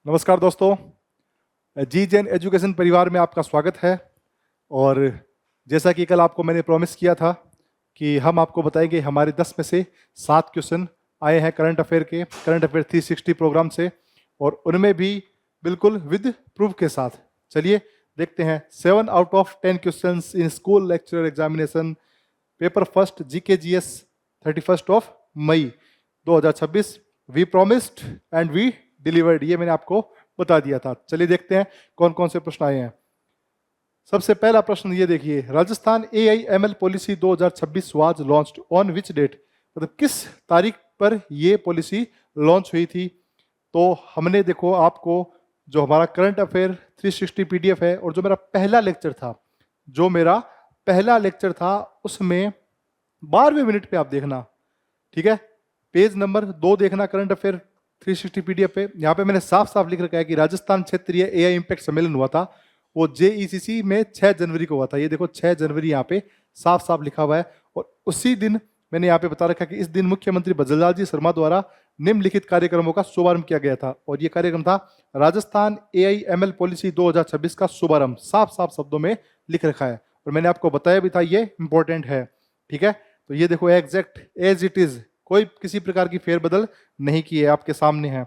नमस्कार दोस्तों, जी जैन एजुकेशन परिवार में आपका स्वागत है। और जैसा कि कल आपको मैंने प्रॉमिस किया था कि हम आपको बताएंगे हमारे 10 में से 7 क्वेश्चन आए हैं करंट अफेयर 360 प्रोग्राम से, और उनमें भी बिल्कुल विद प्रूफ के साथ। चलिए देखते हैं। 7 out of 10 questions in school lecturer examination paper first GK/GS 31 of May 2026। We promised and we delivered, ये मैंने आपको बता दिया था। चलिए देखते हैं कौन कौन से प्रश्न आए हैं। सबसे पहला प्रश्न ये देखिए, Rajasthan AIML policy 2026 was launched on which date, मतलब किस तारीख पर ये पॉलिसी लॉन्च हुई थी। तो हमने देखो, आपको जो हमारा करंट अफेयर 360 PDF है, और जो मेरा पहला लेक्चर था उसमें 12वें मिनट पे आप देखना, ठीक है, पेज नंबर 2 देखना करंट अफेयर 360 PDF पे। यहाँ पे मैंने साफ साफ लिख रखा है कि राजस्थान क्षेत्रीय AI इम्पैक्ट सम्मेलन हुआ था, वो JECC में 6 जनवरी को हुआ था। ये देखो 6 जनवरी यहाँ पे साफ साफ लिखा हुआ है। और उसी दिन मैंने यहाँ पे बता रखा है कि इस दिन मुख्यमंत्री भजनलाल जी शर्मा द्वारा निम्नलिखित कार्यक्रमों का शुभारंभ किया गया था, और ये कार्यक्रम था राजस्थान AIML पॉलिसी 2026 का शुभारंभ। साफ साफ शब्दों में लिख रखा है, और मैंने आपको बताया भी था ये इंपॉर्टेंट है, ठीक है। तो ये देखो एग्जैक्ट एज इट इज, कोई किसी प्रकार की फेरबदल नहीं की है, आपके सामने है।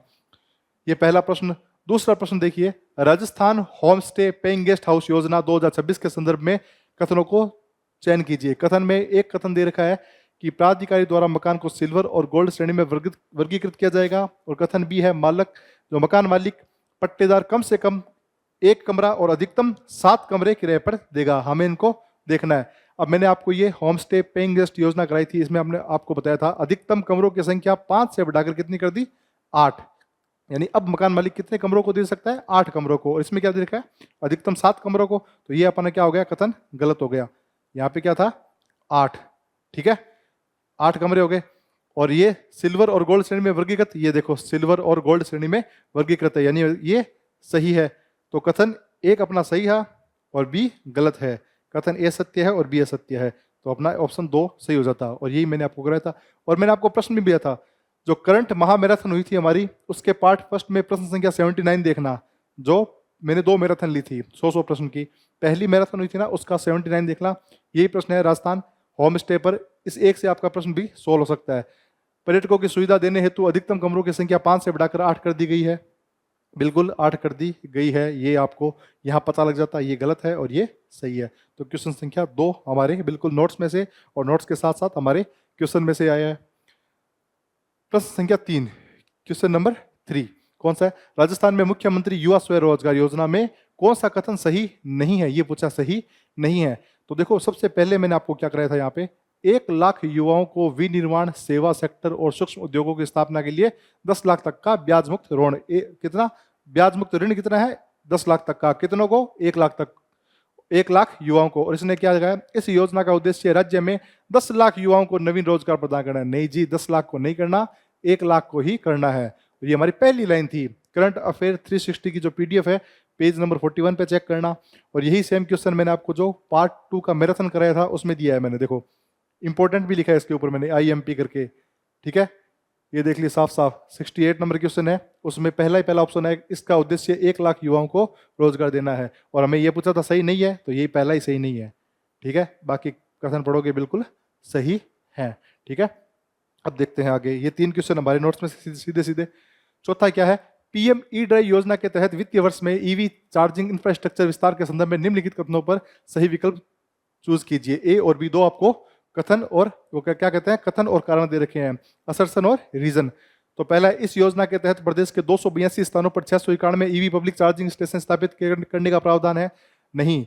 ये पहला प्रश्न। दूसरा प्रश्न देखिए, Rajasthan home stay paying guest house योजना 2026 के संदर्भ में कथनों को चयन कीजिए। कथन में एक कथन दे रखा है कि प्राधिकारी द्वारा मकान को सिल्वर और गोल्ड श्रेणी में वर्गीकृत किया जाएगा, और कथन बी है मकान मालिक पट्टेदार कम से कम 1 कमरा और अधिकतम 7 कमरे किराए पर देगा। हमें इनको देखना है। अब मैंने आपको ये होम स्टे पेइंग गेस्ट योजना कराई थी, इसमें हमने आपको बताया था अधिकतम कमरों की संख्या 5 से बढ़ाकर कितनी कर दी, 8। यानी अब मकान मालिक कितने कमरों को दे सकता है, 8 कमरों को। और इसमें क्या दे रखा है, अधिकतम 7 कमरों को। तो ये अपना क्या हो गया, कथन गलत हो गया। यहाँ पे क्या था, 8, ठीक है, 8 कमरे हो गए। और ये सिल्वर और गोल्ड श्रेणी में वर्गीकृत, ये देखो सिल्वर और गोल्ड श्रेणी में वर्गीकृत है, यानी ये सही है। तो कथन एक अपना सही है और बी गलत है। कथन ए सत्य है और बी असत्य है, तो अपना ऑप्शन 2 सही हो जाता। और यही मैंने आपको कराया था। और मैंने आपको प्रश्न भी दिया था, जो करंट महामैराथन हुई थी हमारी, उसके पार्ट फर्स्ट में प्रश्न संख्या 79 देखना। जो मैंने 2 मैराथन ली थी 100 प्रश्न की, पहली मैराथन हुई थी ना, उसका 79 देखना। यही प्रश्न है राजस्थान होम स्टे पर। इस एक से आपका प्रश्न भी सोल्व हो सकता है। पर्यटकों की सुविधा देने हेतु अधिकतम कमरों की संख्या 5 से बढ़ाकर 8 कर दी गई है। बिल्कुल 8 कर दी गई है, ये आपको यहाँ पता लग जाता है। ये गलत है और ये सही है। तो क्वेश्चन संख्या 2 हमारे बिल्कुल नोट्स में से, और नोट्स के साथ साथ हमारे क्वेश्चन में से आया है। प्रश्न संख्या 3, क्वेश्चन नंबर 3 कौन सा है, राजस्थान में मुख्यमंत्री युवा स्वरोजगार योजना में कौन सा कथन सही नहीं है। ये पूछा सही नहीं है। तो देखो, सबसे पहले मैंने आपको क्या कराया था, यहाँ पे 1 लाख युवाओं को विनिर्माण, सेवा सेक्टर और सूक्ष्म उद्योगों की स्थापना के लिए 10 लाख तक का ब्याज मुक्त ऋण। कितना ब्याज मुक्त ऋण कितना है, 10 लाख तक का। कितनों को, 1 लाख तक, 1 लाख युवाओं को। और इसने क्या लगाया, इस योजना का उद्देश्य राज्य में 10 लाख युवाओं को नवीन रोजगार प्रदान करना है। नहीं जी, 10 लाख को नहीं करना, 1 लाख को ही करना है। तो ये हमारी पहली लाइन थी। करंट अफेयर 360 की जो PDF है, पेज नंबर 41 पे चेक करना। और यही सेम क्वेश्चन मैंने आपको जो पार्ट 2 का मैराथन कराया था उसमें दिया है मैंने। देखो इंपॉर्टेंट भी लिखा है इसके ऊपर मैंने, IMP करके, ठीक है। ये देख लीजिए साफ साफ 68 नंबर क्वेश्चन है, उसमें पहला ऑप्शन है, इसका उद्देश्य 1 लाख युवाओं को रोजगार देना है। और हमें ये पूछा था सही नहीं है, तो यही पहला ही सही नहीं है, ठीक है। बाकी कथन पढ़ोगे बिल्कुल सही है, ठीक है। अब देखते हैं आगे। ये 3 क्वेश्चन हमारे नोट्स में सीधे सीधे। चौथा क्या है, PM E-ड्राइव योजना के तहत वित्तीय वर्ष में EV चार्जिंग इंफ्रास्ट्रक्चर विस्तार के संदर्भ में निम्नलिखित कथनों पर सही विकल्प चूज कीजिए। A और B, 2 आपको कथन और वो क्या कहते हैं, कथन और कारण दे रखे हैं, असर्शन और रीजन। तो पहला, इस योजना के तहत प्रदेश के 282 स्थानों पर 691 EV पब्लिक चार्जिंग स्टेशन स्थापित करने का प्रावधान है। नहीं,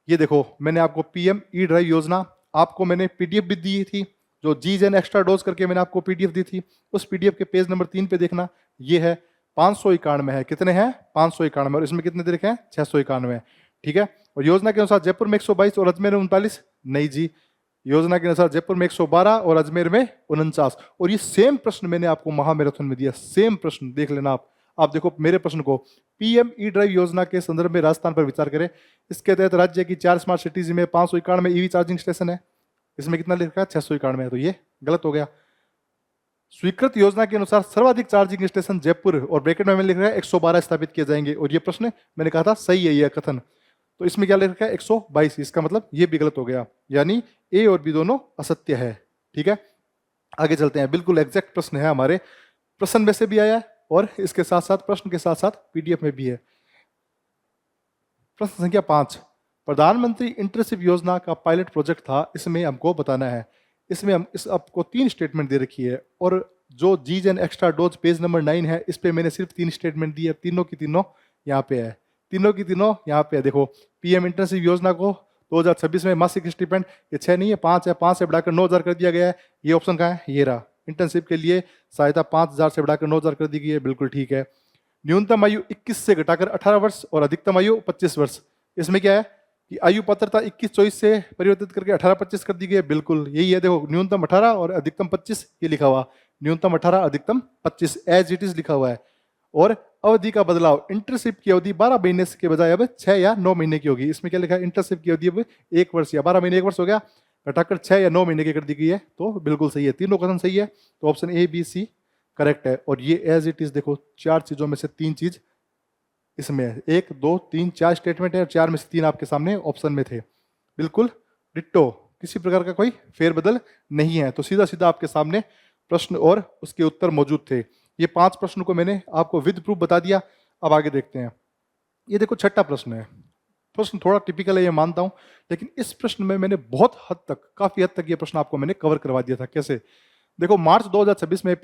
ये देखो मैंने आपको PM E-ड्राइव योजना आपको मैंने PDF भी दी थी, जो जीजेन एक्स्ट्रा डोज करके मैंने आपको PDF दी थी। उस PDF के पेज नंबर 3 पे देखना, ये है 591 है। कितने हैं, 591, और इसमें कितने दे रखे हैं, 691, ठीक है। और योजना के अनुसार जयपुर में 122 और अजमेर में 39। नहीं जी, योजना के अनुसार जयपुर में 112 और अजमेर में 49। और ये सेम प्रश्न मैंने आपको महामैराथन में दिया, सेम प्रश्न देख लेना आप देखो मेरे प्रश्न को। PM E-ड्राइव योजना के संदर्भ में राजस्थान पर विचार करें। इसके तहत राज्य की 4 स्मार्ट सिटीज में 591 EV चार्जिंग स्टेशन है। इसमें कितना लिखा है, 691 है, तो ये गलत हो गया। स्वीकृत योजना के अनुसार सर्वाधिक चार्जिंग स्टेशन जयपुर, और ब्रैकेट में मैंने लिख रहा है 112 स्थापित किए जाएंगे, और ये प्रश्न मैंने कहा था सही है यह कथन, तो इसमें क्या लिख रखा है 122, इसका मतलब ये भी गलत हो गया, यानी ए और बी दोनों असत्य है। ठीक है, आगे चलते हैं। बिल्कुल एग्जैक्ट प्रश्न है हमारे, प्रश्न में से भी आया है और इसके साथ साथ प्रश्न के साथ साथ पीडीएफ में भी है। प्रश्न संख्या 5, प्रधानमंत्री इंटर्नशिप योजना का पायलट प्रोजेक्ट था, इसमें हमको बताना है। इसमें हम इस आपको 3 स्टेटमेंट दे रखी है, और जो जीज and extra dose page number 9 है, इस पे मैंने सिर्फ 3 स्टेटमेंट दी है, तीनों की तीनों यहाँ पे है, तीनों की तीनों यहाँ पे है। देखो, पीएम इंटर्नशिप योजना को 2026 में मासिक स्टिपेंड ये 6 नहीं है 5 है, 5 से बढ़ाकर 9,000 कर दिया गया है। ये ऑप्शन कहाँ है, ये रहा। इंटर्नशिप के लिए सहायता 5,000 से बढ़ाकर 9,000 कर दी गई है, बिल्कुल ठीक है। न्यूनतम आयु 21 से घटाकर 18 वर्ष और अधिकतम आयु 25 वर्ष। इसमें क्या है कि आयु पात्रता 21-24 से परिवर्तित करके 18-25 कर दी गई है, बिल्कुल यही है। देखो, न्यूनतम 18 और अधिकतम 25 ये लिखा हुआ, न्यूनतम 18 अधिकतम 25 एज इट इज लिखा हुआ है। और अवधि का बदलाव, इंटर्नशिप की अवधि 12 महीने के बजाय अब 6 या 9 महीने की होगी। इसमें क्या लिखा है, इंटर्नशिप की अवधि अब 1 वर्ष या 12 महीने 1 वर्ष हो गया, घटाकर 6 या 9 महीने की कर दी गई है, तो बिल्कुल सही है, तीनों कथन सही है, तो option A B C correct है। और ये एज इट इज देखो, 4 चीजों में से 3 चीज इसमें है, 1 2 3 4 स्टेटमेंट है, और 4 में से 3 आपके सामने ऑप्शन में थे, बिल्कुल डिट्टो, किसी प्रकार का कोई फेरबदल नहीं है। तो सीधा सीधा आपके सामने प्रश्न और उसके उत्तर मौजूद थे। ये 5 प्रश्न को मैंने आपको विद प्रूफ बता दिया। अब आगे देखते हैं। ये देखो, छठा प्रश्न है। प्रश्न थोड़ा टिपिकल है, ये मानता हूं, लेकिन इस प्रश्न में मैंने बहुत हद तक, काफी हद तक ये प्रश्न आपको मैंने कवर करवा दिया था। कैसे? देखो, मार्च 2026 में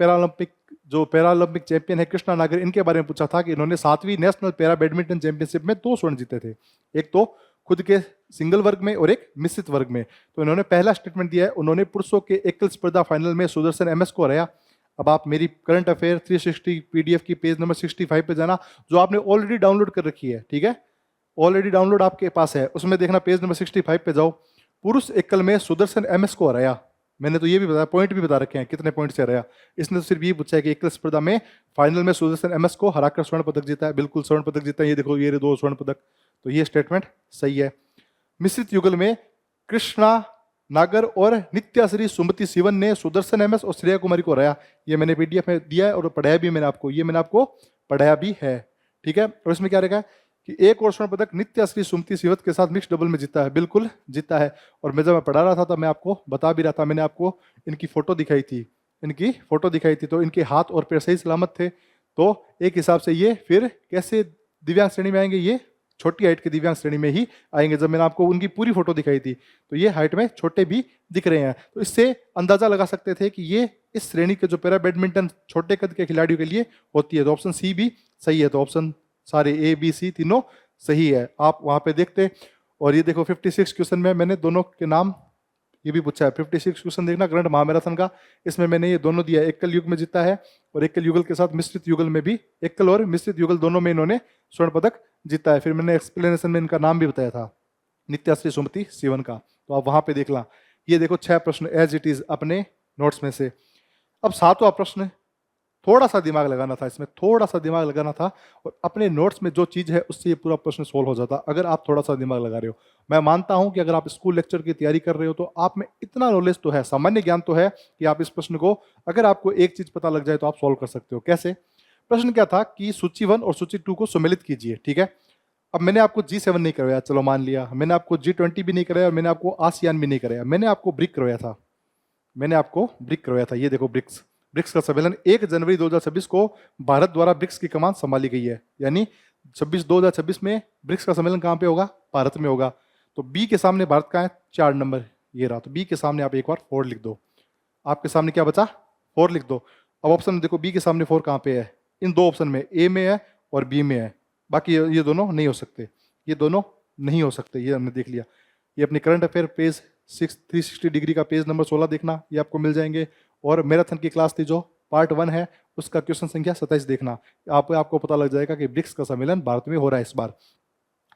जो पैरालंपिक चैंपियन है कृष्णा नागर, इनके बारे में पूछा था कि इन्होंने 7वीं नेशनल पैरा बैडमिंटन चैंपियनशिप में 2 स्वर्ण जीते थे, एक तो खुद के सिंगल वर्ग में और एक मिश्रित वर्ग में। तो इन्होंने पहला स्टेटमेंट दिया है, उन्होंने पुरुषों के एकल स्पर्धा फाइनल में सुदर्शन एमएस को हराया। अब आप मेरी करंट अफेयर 360 पीडीएफ की पेज नंबर 65 पे जाना, जो आपने ऑलरेडी डाउनलोड कर रखी है, ठीक है, ऑलरेडी डाउनलोड आपके पास है, उसमें देखना पेज नंबर 65 पे जाओ। पुरुष एकल में सुदर्शन एमएस को हराया, मैंने तो ये भी बताया, पॉइंट भी बता रखे हैं कितने पॉइंट से हराया। इसने तो सिर्फ ये पूछा है कि एकल स्पर्धा में फाइनल में सुदर्शन एमएस को हराकर स्वर्ण पदक जीता है, बिल्कुल स्वर्ण पदक जीता है। ये देखो, ये 2 स्वर्ण पदक, तो ये स्टेटमेंट सही है। मिश्रित युगल में कृष्णा नागर और नित्याश्री सुमति शिवन ने सुदर्शन एमएस और श्रेया कुमारी को हराया। ये मैंने पीडीएफ में दिया है और पढ़ाया भी मैंने आपको, ये मैंने आपको पढ़ाया भी है, ठीक है। और इसमें क्या रहेगा कि एक और स्वर्ण पदक नित्याश्री सुमति शिवत के साथ मिक्स डबल में जीता है, बिल्कुल जीता है। और मैं जब मैं पढ़ा रहा था तो मैं आपको बता भी रहा था, मैंने आपको इनकी फोटो दिखाई थी, इनकी फोटो दिखाई थी, तो इनके हाथ और पैर सही सलामत थे। तो एक हिसाब से ये फिर कैसे दिव्यांग श्रेणी में आएंगे, ये छोटी हाइट के दिव्यांग श्रेणी में ही आएंगे। जब मैंने आपको उनकी पूरी फोटो दिखाई थी तो ये हाइट में छोटे भी दिख रहे हैं, तो इससे अंदाजा लगा सकते थे कि ये इस श्रेणी के जो पैरा बैडमिंटन छोटे कद के खिलाड़ियों के लिए होती है। तो ऑप्शन सी भी सही है, तो ऑप्शन सारे ए बी सी तीनों सही है, आप वहां पे देखते। और ये देखो 56 क्वेश्चन में मैंने दोनों के नाम ये भी पूछा है, 56 क्वेश्चन देखना करंट महामैराथन का, इसमें मैंने ये दोनों दिया, एकल युग में जीता है और एकल युगल के साथ मिश्रित युगल में भी, एकल और मिश्रित युगल दोनों में इन्होंने स्वर्ण पदक जीता है। फिर मैंने एक्सप्लेनेशन में इनका नाम भी बताया था, नित्याश्री सुमति शिवन का, तो आप वहां पे देख ला। ये देखो 6 प्रश्न एज इट इज अपने नोट्स में से। अब 7वां प्रश्न, थोड़ा सा दिमाग लगाना था इसमें, थोड़ा सा दिमाग लगाना था, और अपने नोट्स में जो चीज है उससे ये पूरा प्रश्न सोल्व हो जाता अगर आप थोड़ा सा दिमाग लगा रहे हो। मैं मानता हूं कि अगर आप स्कूल लेक्चर की तैयारी कर रहे हो तो आप में इतना नॉलेज तो है, सामान्य ज्ञान तो है कि आप इस प्रश्न को, अगर आपको एक चीज पता लग जाए तो आप सोल्व कर सकते हो। कैसे? प्रश्न क्या था कि सूची 1 और सूची 2 को सम्मिलित कीजिए, ठीक है। अब मैंने आपको G7 नहीं करवाया, चलो मान लिया, मैंने आपको G20 भी नहीं कराया और मैंने आपको आसियान भी नहीं कराया, मैंने आपको ब्रिक करवाया था, मैंने आपको ब्रिक करवाया था। ये देखो ब्रिक्स का सम्मेलन 1 जनवरी 2026 को भारत द्वारा ब्रिक्स की कमान संभाली गई है, यानी 2026 में ब्रिक्स का सम्मेलन कहाँ पे होगा? भारत में होगा। तो बी के सामने भारत का है 4 नंबर, ये रहा, तो बी के सामने आप एक बार 4 लिख दो। आपके सामने क्या बचा? 4 लिख दो। अब ऑप्शन देखो, बी के सामने 4 कहाँ पे है? इन 2 ऑप्शन में, ए में है और बी में है, बाकी ये दोनों नहीं हो सकते, ये दोनों नहीं हो सकते, ये हमने देख लिया। ये अपनी करंट अफेयर पेज 360 डिग्री का पेज नंबर 16 देखना, ये आपको मिल जाएंगे। और मैराथन की क्लास थी जो पार्ट 1 है, उसका क्वेश्चन संख्या 27 देखना, आपको पता लग जाएगा कि ब्रिक्स का सम्मेलन भारत में हो रहा है इस बार।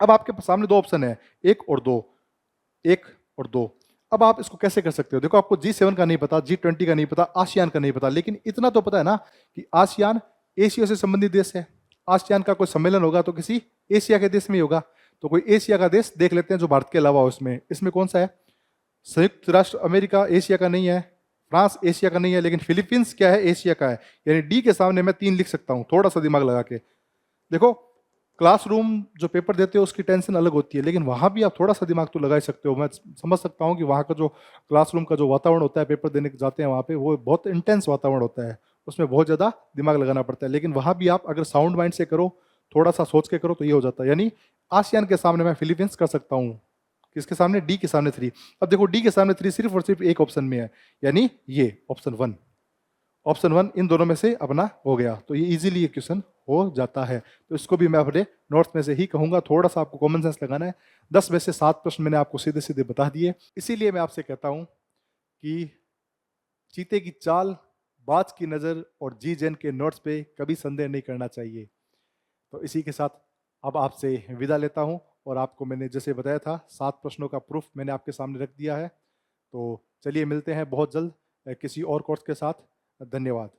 अब आपके सामने 2 ऑप्शन है, 1 और 2, 1 और 2। अब आप इसको कैसे कर सकते हो? देखो, आपको G7 का नहीं पता, G20 का नहीं पता, आसियान का नहीं पता, लेकिन इतना तो पता है ना कि आसियान एशिया से संबंधित देश है। आसियान का कोई सम्मेलन होगा तो किसी एशिया के देश में ही होगा, तो कोई एशिया का देश देख लेते हैं जो भारत के अलावा हो। इसमें कौन सा है? संयुक्त राष्ट्र अमेरिका एशिया का नहीं है, फ्रांस एशिया का नहीं है, लेकिन फिलीपींस क्या है, एशिया का है। यानी डी के सामने मैं 3 लिख सकता हूँ, थोड़ा सा दिमाग लगा के। देखो, क्लासरूम जो पेपर देते हो उसकी टेंशन अलग होती है, लेकिन वहाँ भी आप थोड़ा सा दिमाग तो लगा ही सकते हो। मैं समझ सकता हूँ कि वहाँ का जो क्लासरूम का जो वातावरण होता है, पेपर देने जाते हैं वहाँ पे, वो बहुत इंटेंस वातावरण होता है, उसमें बहुत ज़्यादा दिमाग लगाना पड़ता है। लेकिन वहाँ भी आप अगर साउंड माइंड से करो, थोड़ा सा सोच के करो, तो ये हो जाता है। यानी आसियान के सामने मैं फिलीपींस कर सकता हूँ, किसके सामने, डी के सामने 3। अब देखो, डी के सामने 3 सिर्फ और सिर्फ एक ऑप्शन में है, यानी ये ऑप्शन 1। ऑप्शन 1 इन दोनों में से अपना हो गया, तो ये इजीली ये क्वेश्चन हो जाता है। तो इसको भी मैं अपने नोट्स में से ही कहूंगा, थोड़ा सा आपको कॉमन सेंस लगाना है। 10 में से 7 प्रश्न मैंने आपको सीधे सीधे बता दिए। इसीलिए मैं आपसे कहता हूं कि चीते की चाल, बाज की नज़र और जी जैन के नोट्स पे कभी संदेह नहीं करना चाहिए। तो इसी के साथ अब आपसे विदा लेता हूं, और आपको मैंने जैसे बताया था 7 प्रश्नों का प्रूफ मैंने आपके सामने रख दिया है। तो चलिए मिलते हैं बहुत जल्द किसी और कोर्स के साथ। धन्यवाद।